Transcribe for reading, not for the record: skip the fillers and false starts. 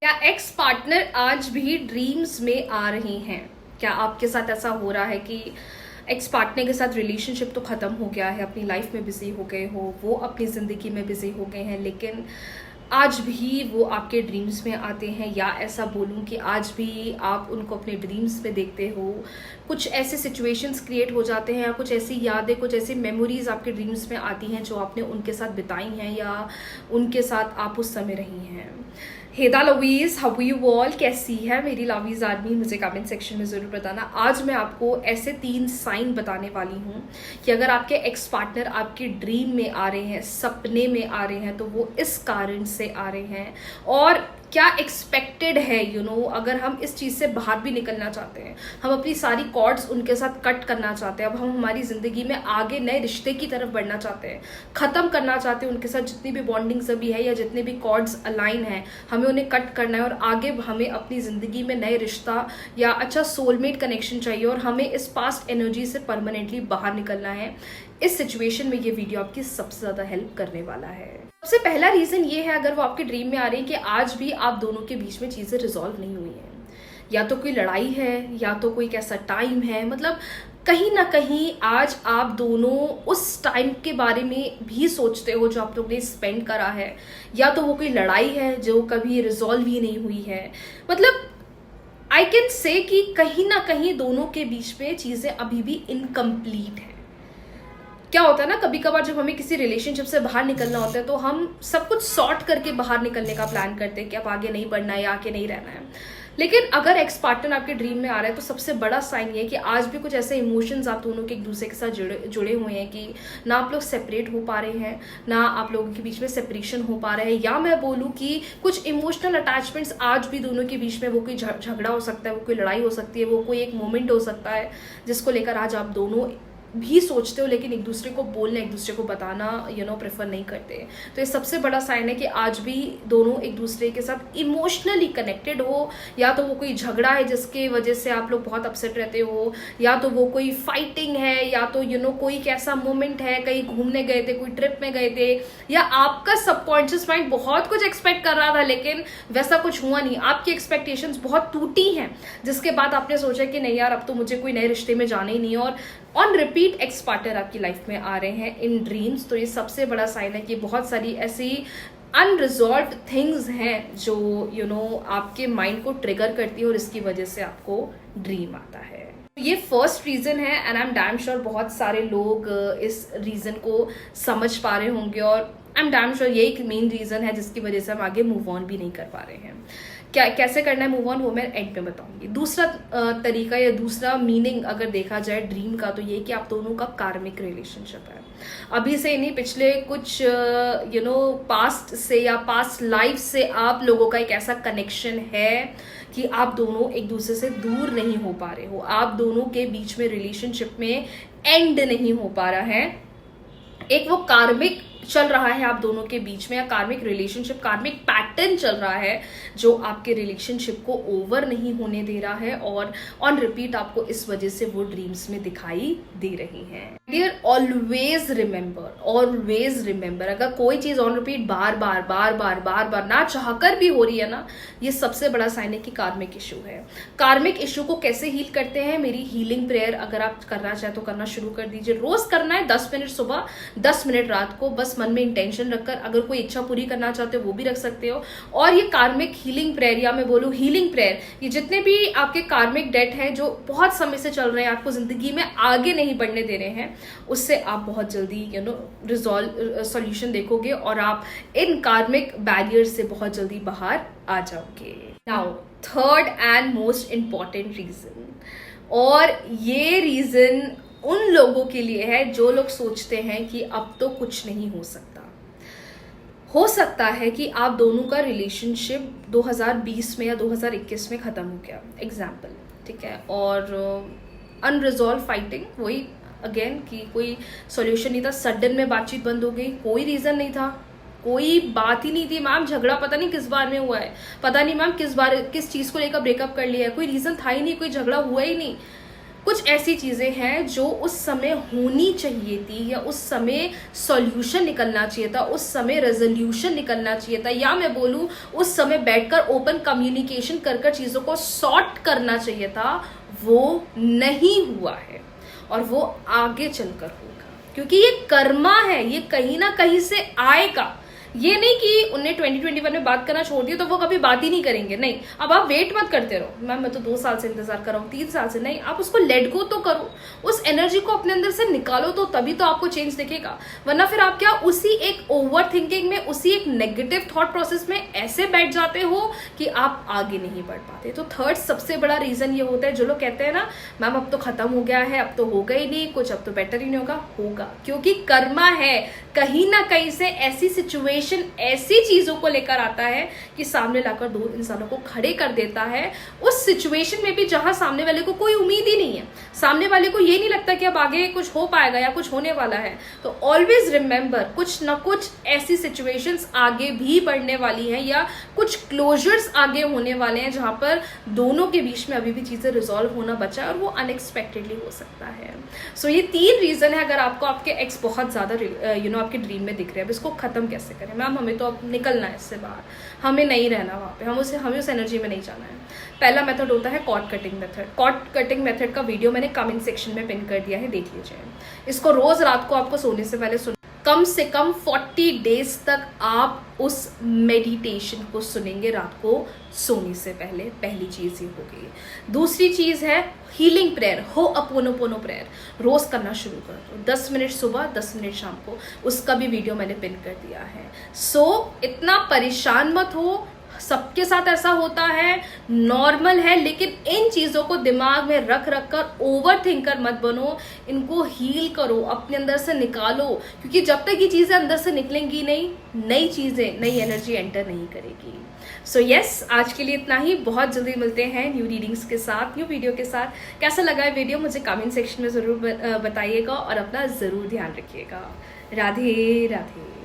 क्या ex partner आज भी ड्रीम्स में आ रहे हैं? क्या आपके साथ ऐसा हो रहा है कि एक्स पार्टनर के साथ रिलेशनशिप तो ख़त्म हो गया है, अपनी लाइफ में बिजी हो गए हो, वो अपनी ज़िंदगी में बिजी हो गए हैं, लेकिन आज भी वो आपके ड्रीम्स में आते हैं? या ऐसा बोलूं कि आज भी आप उनको अपने ड्रीम्स में देखते हो? कुछ ऐसे सिचुएशंस क्रिएट हो जाते हैं या कुछ ऐसी यादें, कुछ ऐसी मेमोरीज आपके ड्रीम्स में आती हैं जो आपने उनके साथ बिताई हैं या उनके साथ आप उस समय रही हैं। हेदा लवीज, हाउ यू ऑल? कैसी है मेरी लवीज आदमी? मुझे कमेंट सेक्शन में ज़रूर बताना। आज मैं आपको ऐसे 3 साइन बताने वाली हूँ कि अगर आपके एक्स पार्टनर आपके ड्रीम में आ रहे हैं, सपने में आ रहे हैं, तो वो इस कारण से आ रहे हैं और क्या एक्सपेक्टेड है अगर हम इस चीज़ से बाहर भी निकलना चाहते हैं, हम अपनी सारी कॉर्ड्स उनके साथ कट करना चाहते हैं, अब हम हमारी ज़िंदगी में आगे नए रिश्ते की तरफ बढ़ना चाहते हैं, ख़त्म करना चाहते हैं उनके साथ जितनी भी बॉन्डिंग्स अभी है या जितने भी कॉर्ड्स अलाइन हैं, हमें उन्हें कट करना है और आगे हमें अपनी ज़िंदगी में नए रिश्ता या अच्छा सोलमेट कनेक्शन चाहिए और हमें इस पास्ट एनर्जी से परमानेंटली बाहर निकलना है। इस सिचुएशन में ये वीडियो आपकी सबसे ज़्यादा हेल्प करने वाला है। सबसे पहला रीज़न ये है, अगर वो आपके ड्रीम में आ रही है, कि आज भी आप दोनों के बीच में चीज़ें रिजॉल्व नहीं हुई हैं, या तो कोई लड़ाई है या तो कोई कैसा टाइम है, मतलब कहीं ना कहीं आज आप दोनों उस टाइम के बारे में भी सोचते हो जो आप लोग ने स्पेंड करा है, या तो वो कोई लड़ाई है जो कभी रिजॉल्व ही नहीं हुई है। मतलब आई कैन से कि कहीं ना कहीं दोनों के बीच में चीज़ें अभी भी इनकम्प्लीट है। क्या होता है ना, कभी कभार जब हमें किसी रिलेशनशिप से बाहर निकलना होता है तो हम सब कुछ सॉर्ट करके बाहर निकलने का प्लान करते हैं कि अब आगे नहीं बढ़ना है या आगे नहीं रहना है। लेकिन अगर एक्स पार्टनर आपके ड्रीम में आ रहा है तो सबसे बड़ा साइन ये है कि आज भी कुछ ऐसे इमोशंस आप दोनों के एक दूसरे के साथ जुड़े हुए हैं कि ना आप लोग सेपरेट हो पा रहे हैं, ना आप लोगों के बीच में सेपरेशन हो पा रहा है, या मैं बोलूँ कि कुछ इमोशनल अटैचमेंट्स आज भी दोनों के बीच में, वो कोई झगड़ा हो सकता है, वो कोई लड़ाई हो सकती है, वो कोई एक मोमेंट हो सकता है जिसको लेकर आज आप दोनों भी सोचते हो लेकिन एक दूसरे को बोलना, एक दूसरे को बताना प्रेफर नहीं करते। तो ये सबसे बड़ा साइन है कि आज भी दोनों एक दूसरे के साथ इमोशनली कनेक्टेड हो, या तो वो कोई झगड़ा है जिसके वजह से आप लोग बहुत अपसेट रहते हो, या तो वो कोई फाइटिंग है, या तो कोई कैसा मोमेंट है, कहीं घूमने गए थे, कोई ट्रिप में गए थे, या आपका सबकॉन्शियस माइंड बहुत कुछ एक्सपेक्ट कर रहा था लेकिन वैसा कुछ हुआ नहीं, आपकी एक्सपेक्टेशंस बहुत टूटी हैं, जिसके बाद आपने सोचा कि नहीं यार अब तो मुझे कोई नए रिश्ते में जाना ही नहीं, और ऑन रिपीट एक्स पार्टनर आपकी लाइफ में आ रहे हैं इन ड्रीम्स। तो ये सबसे बड़ा साइन है कि बहुत सारी ऐसी अनरिजॉल्व्ड थिंग्स हैं जो आपके माइंड को ट्रिगर करती है और इसकी वजह से आपको ड्रीम आता है। ये फर्स्ट रीजन है and I am damn sure बहुत सारे लोग इस रीजन को समझ पा रहे होंगे और आई एम डैम श्योर ये एक मेन रीजन है जिसकी वजह से हम आगे मूव ऑन भी नहीं कर पा रहे हैं। क्या कैसे करना है मूव ऑन वो मैं एंड में बताऊंगी। दूसरा तरीका या दूसरा मीनिंग अगर देखा जाए ड्रीम का तो ये कि आप दोनों का कार्मिक रिलेशनशिप है। अभी से नहीं, पिछले कुछ पास्ट से या पास्ट लाइफ से आप लोगों का एक ऐसा कनेक्शन है कि आप दोनों एक दूसरे से दूर नहीं हो पा रहे हो, आप दोनों के बीच में रिलेशनशिप में एंड नहीं हो पा रहा है। एक वो कार्मिक चल रहा है आप दोनों के बीच में, या कार्मिक रिलेशनशिप, कार्मिक पैटर्न चल रहा है जो आपके रिलेशनशिप को ओवर नहीं होने दे रहा है और ऑन रिपीट आपको इस वजह से वो ड्रीम्स में दिखाई दे रही हैं। डियर ऑलवेज रिमेंबर, अगर कोई चीज ऑन रिपीट बार बार ना चाहकर भी हो रही है ना, ये सबसे बड़ा साइन है कि कार्मिक इशू है। कार्मिक इशू को कैसे हील करते हैं? मेरी हीलिंग प्रेयर अगर आप करना चाहे तो करना शुरू कर दीजिए। रोज करना है, 10 मिनट सुबह, 10 मिनट रात को, बस मन में इंटेंशन रखकर। अगर कोई इच्छा पूरी करना चाहते हो वो भी रख सकते हो। और ये कार्मिक हीलिंग प्रेयर, या मैं बोलूँ हीलिंग प्रेयर, ये जितने भी आपके कार्मिक डेट हैं जो बहुत समय से चल रहे हैं, आपको जिंदगी में आगे नहीं बढ़ने दे रहे हैं, उससे आप बहुत जल्दी रिजॉल्व सॉल्यूशन देखोगे और आप इन कार्मिक बैरियर से बहुत जल्दी बाहर आ जाओगे। Now third and most important reason, और ये रीजन उन लोगों के लिए है जो लोग सोचते हैं कि अब तो कुछ नहीं हो सकता। हो सकता है कि आप दोनों का रिलेशनशिप 2020 में या 2021 में खत्म हो गया, एग्जाम्पल, ठीक है, और अनरिजॉल्व फाइटिंग, वही अगेन कि कोई सॉल्यूशन नहीं था, सडन में बातचीत बंद हो गई, कोई रीजन नहीं था, कोई बात ही नहीं थी। मैम झगड़ा पता नहीं किस बार में हुआ है, पता नहीं मैम किस चीज को लेकर ब्रेकअप कर लिया है, कोई रीजन था ही नहीं, कोई झगड़ा हुआ ही नहीं, कुछ ऐसी चीज़ें हैं जो उस समय होनी चाहिए थी, या उस समय सॉल्यूशन निकलना चाहिए था, उस समय रेजोल्यूशन निकलना चाहिए था, या मैं बोलूँ उस समय बैठकर ओपन कम्युनिकेशन कर चीज़ों को सॉर्ट करना चाहिए था, वो नहीं हुआ है और वो आगे चलकर होगा, क्योंकि ये कर्मा है, ये कहीं ना कहीं से आएगा। ये नहीं कि उन्हें 2021 में बात करना छोड़ दिया तो वो कभी बात ही नहीं करेंगे, नहीं। अब आप वेट मत करते रहो, मैम मैं तो 2 साल से इंतजार कर रहा हूँ, 3 साल से, नहीं। आप उसको लेट गो तो करो, उस एनर्जी को अपने अंदर से निकालो, तो तभी तो आपको चेंज दिखेगा। वरना फिर आप क्या उसी एक ओवर थिंकिंग में, उसी एक नेगेटिव थॉट प्रोसेस में ऐसे बैठ जाते हो कि आप आगे नहीं बढ़ पाते। तो थर्ड सबसे बड़ा रीजन ये होता है, जो लोग कहते हैं ना मैम अब तो खत्म हो गया है, अब तो होगा ही नहीं कुछ, अब तो बेटर ही नहीं होगा, होगा, क्योंकि कर्मा है कहीं ना कहीं से ऐसी सिचुएशन, ऐसी चीजों को लेकर आता है कि सामने लाकर 2 इंसानों को खड़े कर देता है, उस सिचुएशन में भी जहां सामने वाले को कोई उम्मीद ही नहीं है, सामने वाले को ये नहीं लगता कि अब आगे कुछ हो पाएगा या कुछ होने वाला है। तो ऑलवेज रिमेंबर, कुछ ना कुछ ऐसी सिचुएशंस आगे भी बढ़ने वाली है, या कुछ क्लोजर्स आगे होने वाले हैं जहां पर दोनों के बीच में अभी भी चीजें रिजॉल्व होना बचा है, और वो अनएक्सपेक्टेडली हो सकता है। सो ये 3 रीजन है। अगर आपको आपके एक्स बहुत ज्यादा आपके ड्रीम में दिख रहे हैं, अब इसको खत्म कैसे करें मैम, हमें तो अब निकलना है इससे बाहर, हमें नहीं रहना वहाँ पे, हमें उस एनर्जी में नहीं जाना है। पहला मेथड होता है cord cutting method. Cord cutting method का वीडियो मैंने कमेंट सेक्शन में पिन कर दिया है, देख लीजिए। इसको रोज रात को आपको सोने से पहले कम से कम 40 डेज तक आप उस मेडिटेशन को सुनेंगे रात को सोने से पहले। पहली चीज ये हो गई। दूसरी चीज है हीलिंग प्रेयर, होअपोनोपोनो प्रेयर। रोज करना शुरू कर दो, 10 मिनट सुबह, 10 मिनट शाम को। उसका भी वीडियो मैंने पिन कर दिया है। सो इतना परेशान मत हो, सबके साथ ऐसा होता है, नॉर्मल है, लेकिन इन चीजों को दिमाग में रख कर ओवर थिंकर मत बनो, इनको हील करो, अपने अंदर से निकालो, क्योंकि जब तक ये चीजें अंदर से निकलेंगी नहीं, नई चीजें, नई एनर्जी एंटर नहीं करेगी। सो यस, आज के लिए इतना ही। बहुत जल्दी मिलते हैं न्यू रीडिंग्स के साथ, न्यू वीडियो के साथ। कैसा लगा है वीडियो मुझे कमेंट सेक्शन में जरूर बताइएगा, और अपना जरूर ध्यान रखिएगा। राधे राधे।